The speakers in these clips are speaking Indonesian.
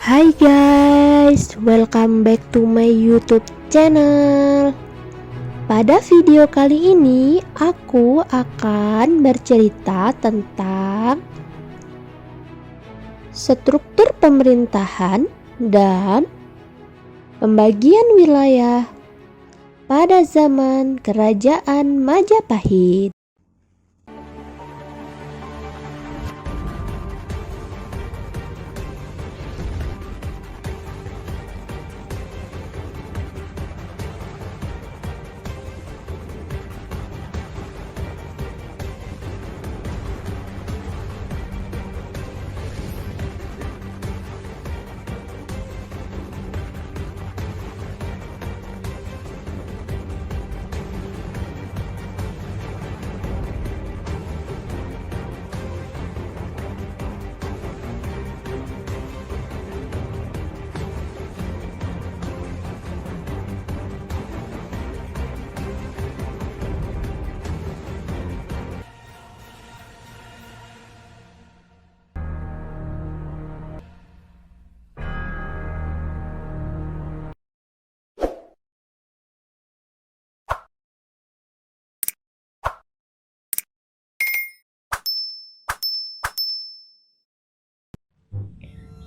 Hai guys, welcome back to my YouTube channel. Pada video kali ini aku akan bercerita tentang struktur pemerintahan dan pembagian wilayah pada zaman Kerajaan Majapahit.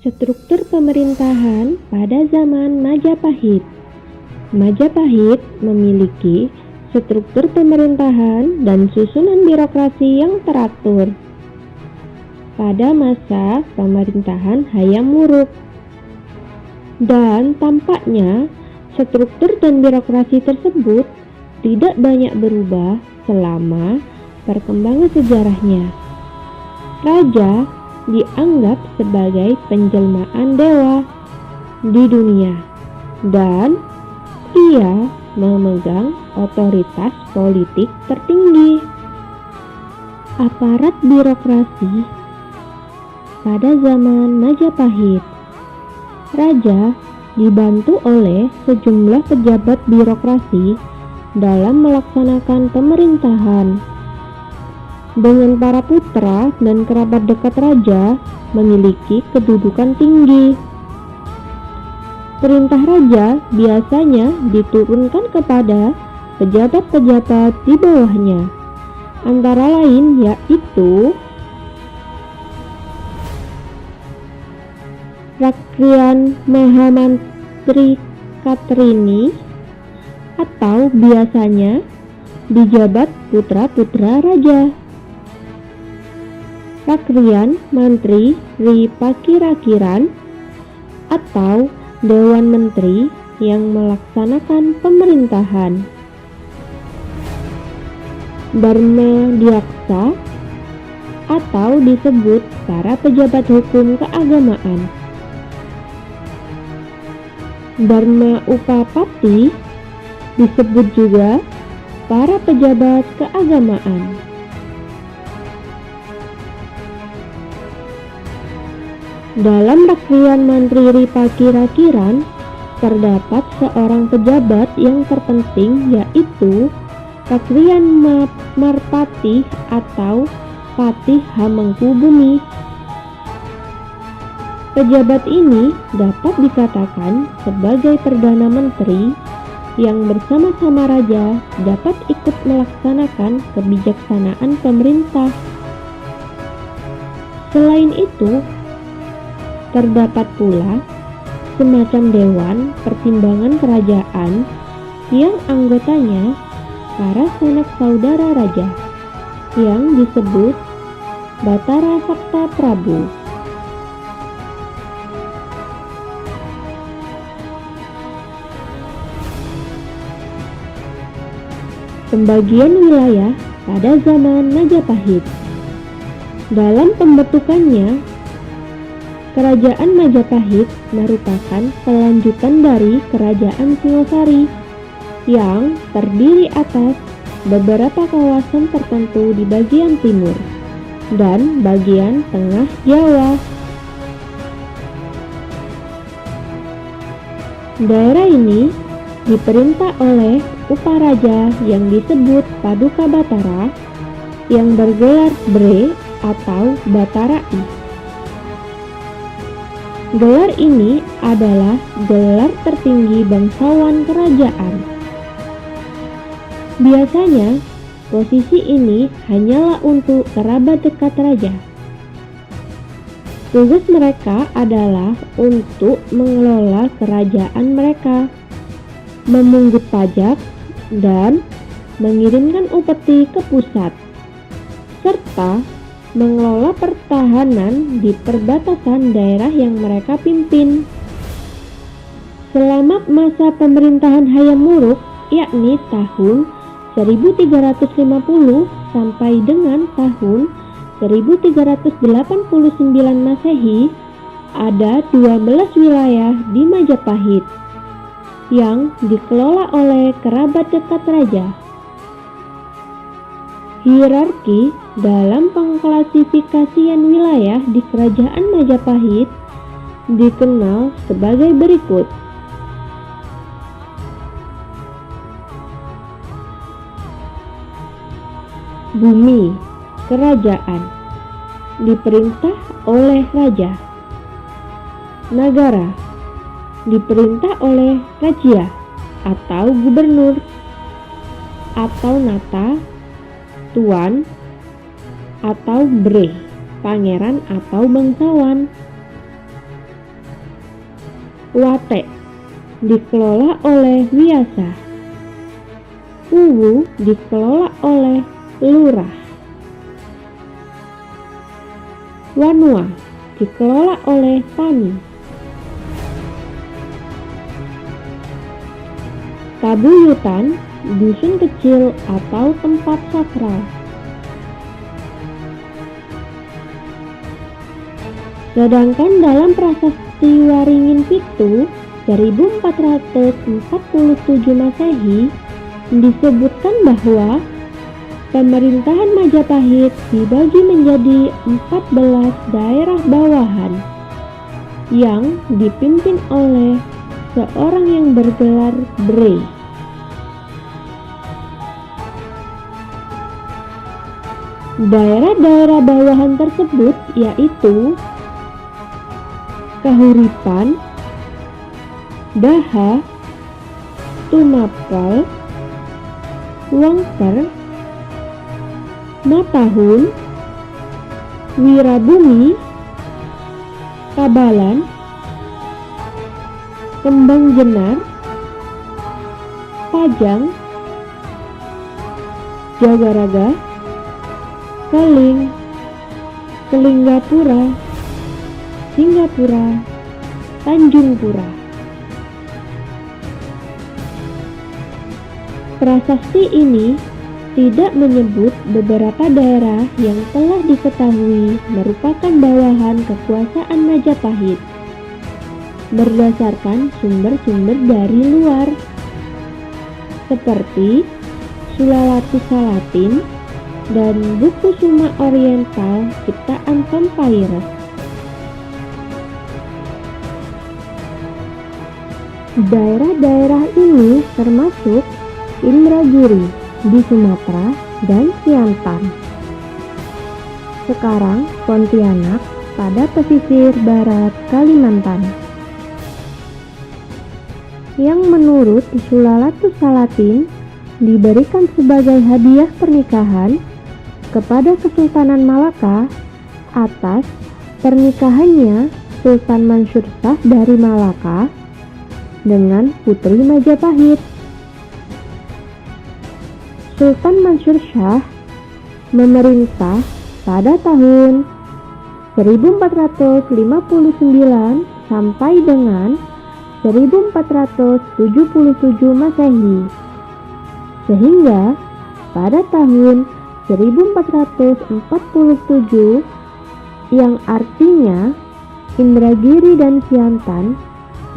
Struktur pemerintahan pada zaman Majapahit. Majapahit memiliki struktur pemerintahan dan susunan birokrasi yang teratur. Pada masa pemerintahan Hayam Wuruk, dan tampaknya struktur dan birokrasi tersebut tidak banyak berubah selama perkembangan sejarahnya. Raja dianggap sebagai penjelmaan dewa di dunia dan ia memegang otoritas politik tertinggi. Aparat birokrasi pada zaman Majapahit. Raja dibantu oleh sejumlah pejabat birokrasi dalam melaksanakan pemerintahan. Dengan para putra dan kerabat dekat raja memiliki kedudukan tinggi. Perintah raja biasanya diturunkan kepada pejabat-pejabat di bawahnya, antara lain yaitu Rakrian Mahamantri Katrini, atau biasanya dijabat putra-putra raja. Rakrian Mantri Ripakirakiran, atau Dewan Menteri yang melaksanakan pemerintahan. Dharma Diaksa, atau disebut para pejabat hukum keagamaan. Dharma Upapati, disebut juga para pejabat keagamaan. Dalam Rakrian Mantri Ripakirakiran terdapat seorang pejabat yang terpenting, yaitu Rakrian Marpati atau Patih Hamengkubumi. Pejabat ini dapat dikatakan sebagai Perdana Menteri yang bersama-sama raja dapat ikut melaksanakan kebijaksanaan pemerintah. Selain itu, terdapat pula semacam dewan pertimbangan kerajaan yang anggotanya para sanak saudara raja yang disebut Batara Sakta Prabu. Pembagian wilayah pada zaman Majapahit. Dalam pembentukannya, Kerajaan Majapahit merupakan kelanjutan dari Kerajaan Singosari yang terdiri atas beberapa kawasan tertentu di bagian timur dan bagian tengah Jawa. Daerah ini diperintah oleh Uparaja yang disebut Paduka Batara yang bergelar Bre atau Batarai. Gelar ini adalah gelar tertinggi bangsawan kerajaan. Biasanya, posisi ini hanyalah untuk kerabat dekat raja. Tugas mereka adalah untuk mengelola kerajaan mereka, memungut pajak, dan mengirimkan upeti ke pusat, serta mengelola pertahanan di perbatasan daerah yang mereka pimpin. Selama masa pemerintahan Hayam Wuruk, yakni tahun 1350 sampai dengan tahun 1389 Masehi, ada 12 wilayah di Majapahit yang dikelola oleh kerabat dekat raja. Hierarki dalam pengklasifikasian wilayah di Kerajaan Majapahit dikenal sebagai berikut. Bumi kerajaan diperintah oleh raja. Nagara diperintah oleh raja atau gubernur atau nata, tuan atau bre, pangeran atau bangsawan. Wate dikelola oleh wiasa. Uwu dikelola oleh lurah. Wanua dikelola oleh tani. Kabuyutan, dusun kecil atau tempat sakral. Sedangkan dalam prasasti Waringin Pitu 1447 Masehi disebutkan bahwa pemerintahan Majapahit dibagi menjadi 14 daerah bawahan yang dipimpin oleh seorang yang bergelar bre. Daerah-daerah bawahan tersebut yaitu Kahuripan, Daha, Tumapel, Wangker, Matahun, Wirabumi, Kabalan, Kembang Jenar, Pajang, Jagaraga, Keling, Kelinggapura, Singgapura, Tanjungpura. Prasasti ini tidak menyebut beberapa daerah yang telah diketahui merupakan bawahan kekuasaan Majapahit berdasarkan sumber-sumber dari luar seperti Sulawatu Salatin dan buku Suma Oriental ciptaan Tom Papyrus. Daerah-daerah ini termasuk Indragiri di Sumatera dan Siantan. Sekarang Pontianak pada pesisir barat Kalimantan. Yang menurut Sulawatu Salatin diberikan sebagai hadiah pernikahan kepada Kesultanan Malaka atas pernikahannya Sultan Mansur Shah dari Malaka dengan Putri Majapahit. Sultan Mansur Shah memerintah pada tahun 1459 sampai dengan 1477 Masehi, sehingga pada tahun 1447 yang artinya Indragiri dan Siantan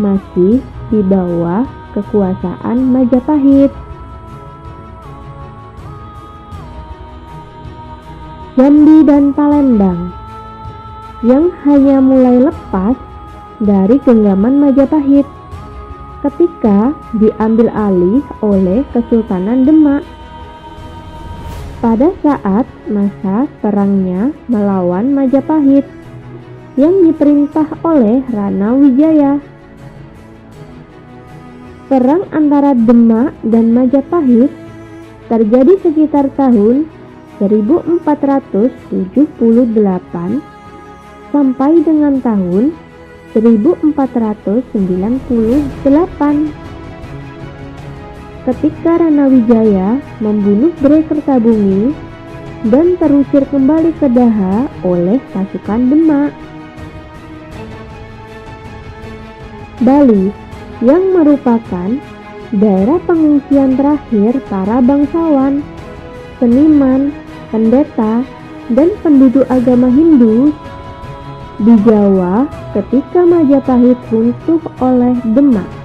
masih di bawah kekuasaan Majapahit. Jambi dan Palembang yang hanya mulai lepas dari genggaman Majapahit ketika diambil alih oleh Kesultanan Demak pada saat masa perangnya melawan Majapahit yang diperintah oleh Rana Wijaya. Perang antara Demak dan Majapahit terjadi sekitar tahun 1478 sampai dengan tahun 1498. Ketika Rana Wijaya membunuh Bre Kertabumi dan terusir kembali ke Daha oleh pasukan Demak. Bali yang merupakan daerah pengungsian terakhir para bangsawan, seniman, pendeta, dan penduduk agama Hindu di Jawa ketika Majapahit runtuh oleh Demak.